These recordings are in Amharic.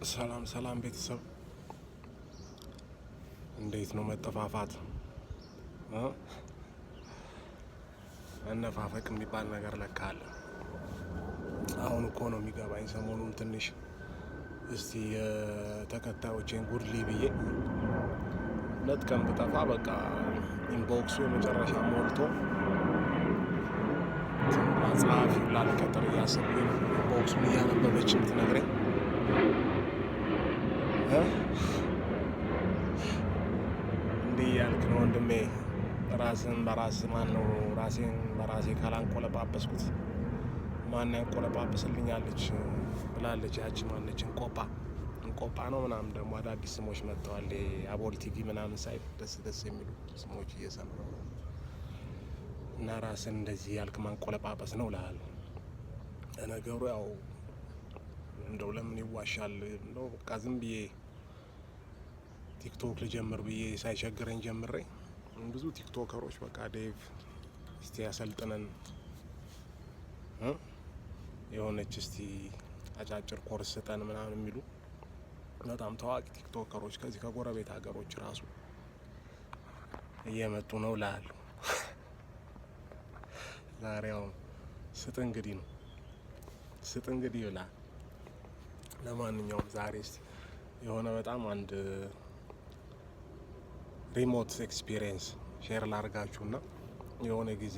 ሰላም ቤተሰብ እንዴት ነው መጠፋፋት? መነፋፈቅ የሚባል ነገር ለካ አለ። አሁን እኮ ነው የሚገባኝ። ሰሞኑን ትንሽ እስቲ የተከታዮቼን ጉድሊ ብዬ 2 ቀን ብጠፋ በቃ ኢንቦክሱ የመጨረሻ ሞልቶ ጸሐፊውን ላለቀጠር እያሰብኩኝ ኢንቦክሱን እያነበበች የምትነግረኝ እንዲህ ያልክ ነው ወንድሜ። ራስን በራስ ራሴን በራሴ ካላንቆለጳጰስኩት ማን ያንቆለጳጵስልኛለች ብላለች። ያቺ ማነች እንቆጳ ነው ምናምን። ደግሞ አዳዲስ ስሞች መጥተዋል። አቦል ቲቪ ምናምን ሳይ ደስ የሚሉ ስሞች እየሰማሁ እና ራስን እንደዚህ ያልክ ማንቆለጳጰስ ነው እልሃለሁ። ለነገሩ ያው እንደው ለምን ይዋሻል? እንደው በቃ ዝም ብዬ ቲክቶክ ልጀምር ብዬ ሳይቸግረኝ ጀምሬ ብዙ ቲክቶከሮች በቃ ዴቭ እስቲ ያሰልጥነን የሆነች እስቲ አጫጭር ኮርስ ስጠን ምናምን የሚሉ በጣም ታዋቂ ቲክቶከሮች ከዚህ ከጎረቤት ሀገሮች ራሱ እየመጡ ነው እልሃለሁ። ዛሬው ስጥ እንግዲህ ብላ። ለማንኛውም ዛሬ እስቲ የሆነ በጣም አንድ ሪሞት ኤክስፒሪየንስ ሼር ላርጋችሁና የሆነ ጊዜ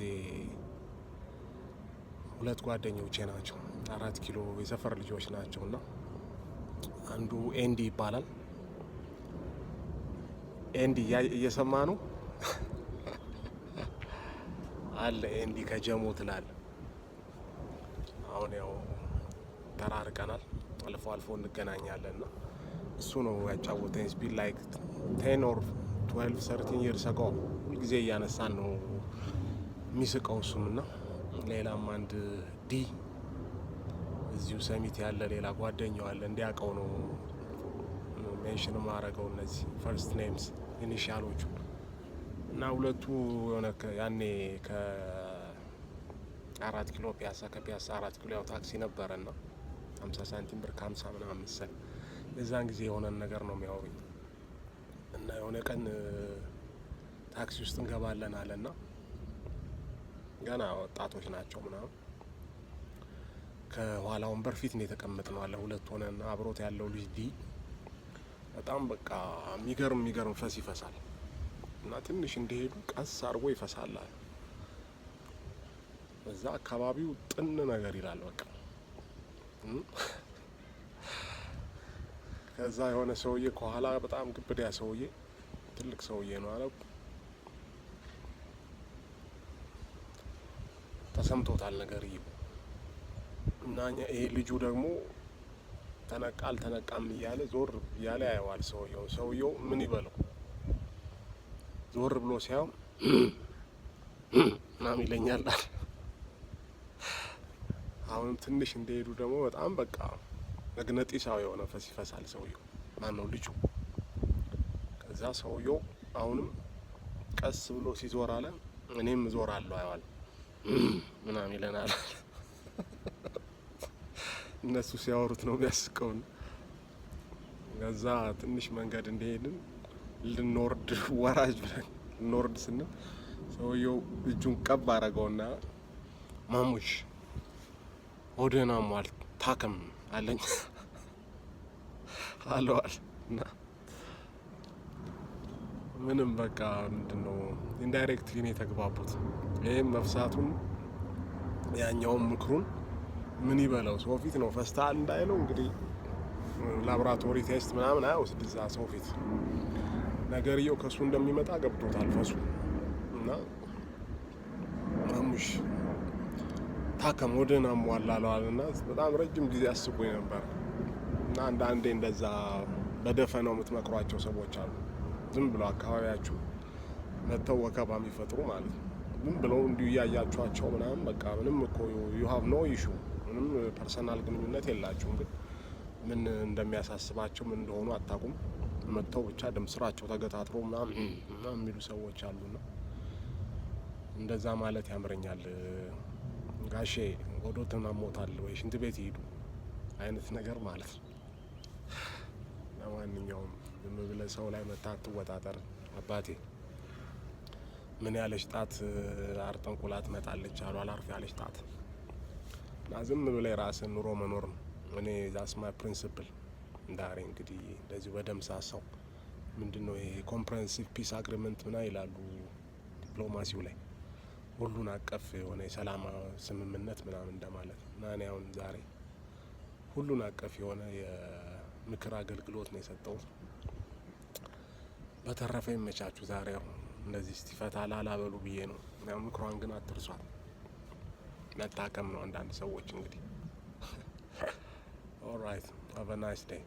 2 ጓደኞቼ ናቸው። 4 ኪሎ የሰፈር ልጆች ናቸውና አንዱ ኤንዲ ይባላል። ኤንዲ እየሰማ ነው አለ። ኤንዲ ከጀሞ ትላል። አሁን ያው ተራርቀናል፣ አልፎ እንገናኛለንና እሱ ነው ያጫወተኝ። ስፒድ ላይክ 10 or 12 13 years ago ሁልጊዜ እያነሳን ነው የሚስቀው እሱም። እና ሌላም አንድ ዲ እዚሁ ሰሚት ያለ ሌላ ጓደኛው አለ። እንዲያውቀው ነው ሜንሽን ማረገው እነዚህ ፈርስት ኔምስ ኢኒሺያሎቹ። እና ሁለቱ የሆነ ያኔ ከ4 ኪሎ ከፒያሳ 4 ኪሎ ያው ታክሲ ነበረና 50 ሳንቲም ብር ከ50 ምናምን መሰል የዛን ጊዜ የሆነን ነገር ነው የሚያወሩኝ። እና የሆነ ቀን ታክሲ ውስጥ እንገባለን አለና ገና ወጣቶች ናቸው ምናምን ከኋላ ወንበር ፊት ነው የተቀመጥነው አለ። 2 ሆነና አብሮት ያለው ልጅ ዲ በጣም በቃ የሚገርም ፈስ ይፈሳል እና ትንሽ እንደሄዱ ቀስ አድርጎ ይፈሳል አለ። በዛ አካባቢው ጥን ነገር ይላል በቃ። ከዛ የሆነ ሰውዬ ከኋላ በጣም ግብዳ ሰውዬ ትልቅ ሰውዬ ነው አለ። ተሰምቶታል ነገርዬው። እና ይሄ ልጁ ደግሞ ተነቃም እያለ ዞር እያለ ያየዋል ሰውየው ምን ይበለው። ዞር ብሎ ሲያው ምናምን ይለኛል። አሁንም ትንሽ እንደሄዱ ደግሞ በጣም በቃ መግነጢሳዊ የሆነ ፈስ ይፈሳል ሰውየው። ማነው ልጁ። ከዛ ሰውየው አሁንም ቀስ ብሎ ሲዞር አለ እኔም እዞራለሁ አየዋል ምናምን ይለናል። እነሱ ሲያወሩት ነው የሚያስቀውን። ከዛ ትንሽ መንገድ እንደሄድን ልንወርድ ወራጅ ብለን ልንወርድ ስንል ሰውየው እጁን ቀብ አረገውና ማሙሽ ሆድህን አሟል ታከም አለኝ አለዋል። እና ምንም በቃ ምንድነው ኢንዳይሬክትሊ ነው የተግባቡት። ይሄም መፍሳቱን ያኛውም ምክሩን ምን ይበለው ሰው ፊት ነው ፈስታል እንዳይለው እንግዲህ ላቦራቶሪ ቴስት ምናምን አይወስድ እዛ ሰው ፊት ነገርየው ከሱ እንደሚመጣ ገብቶታል ፈሱ። እና ማሙሽ ታከም ወደና ሟላለዋል። እና በጣም ረጅም ጊዜ አስቦኝ ነበር። እና አንዳንዴ እንደዛ በደፈናው የምትመክሯቸው ሰዎች አሉ። ዝም ብለው አካባቢያችሁ መተው ወከባ የሚፈጥሩ ማለት ነው። ዝም ብለው እንዲሁ እያያችኋቸው ምናምን በቃ ምንም እኮ ዩ ሃቭ ኖ ኢሹ ምንም ፐርሰናል ግንኙነት የላችሁም፣ ግን ምን እንደሚያሳስባቸው ምን እንደሆኑ አታውቁም። መተው ብቻ ድምፅ ስራቸው ተገታትሮ ምናምን የሚሉ ሰዎች አሉና እንደዛ ማለት ያምረኛል። ጋሼ ወዶትን አሞታል ወይ ሽንት ቤት ይሄዱ አይነት ነገር ማለት ነው። ለማንኛውም ዝም ብለህ ሰው ላይ መታ አትወጣጠር አባቴ። ምን ያለች ጣት አርጠንቁላ ትመጣለች አሉ አላርፍ ያለች ጣት። እና ዝም ብለህ የራስን ኑሮ መኖር ነው። እኔ ዛስ ማይ ፕሪንሲፕል። ዛሬ እንግዲህ እንደዚሁ በደምሳሳው ምንድነው ይሄ ኮምፕሬሄንሲቭ ፒስ አግሪመንት ምና ይላሉ ዲፕሎማሲው ላይ ሁሉን አቀፍ የሆነ የሰላም ስምምነት ምናምን እንደማለት ነው። እና እኔ አሁን ዛሬ ሁሉን አቀፍ የሆነ የምክር አገልግሎት ነው የሰጠሁት። በተረፈ ይመቻችሁ። ዛሬ አሁን እንደዚህ እስቲፈታ ላላበሉ ብዬ ነው። ያው ምክሯን ግን አትርሷት። መታከም ነው አንዳንድ ሰዎች እንግዲህ ኦልራይት ሃቭ አ ናይስ ዴይ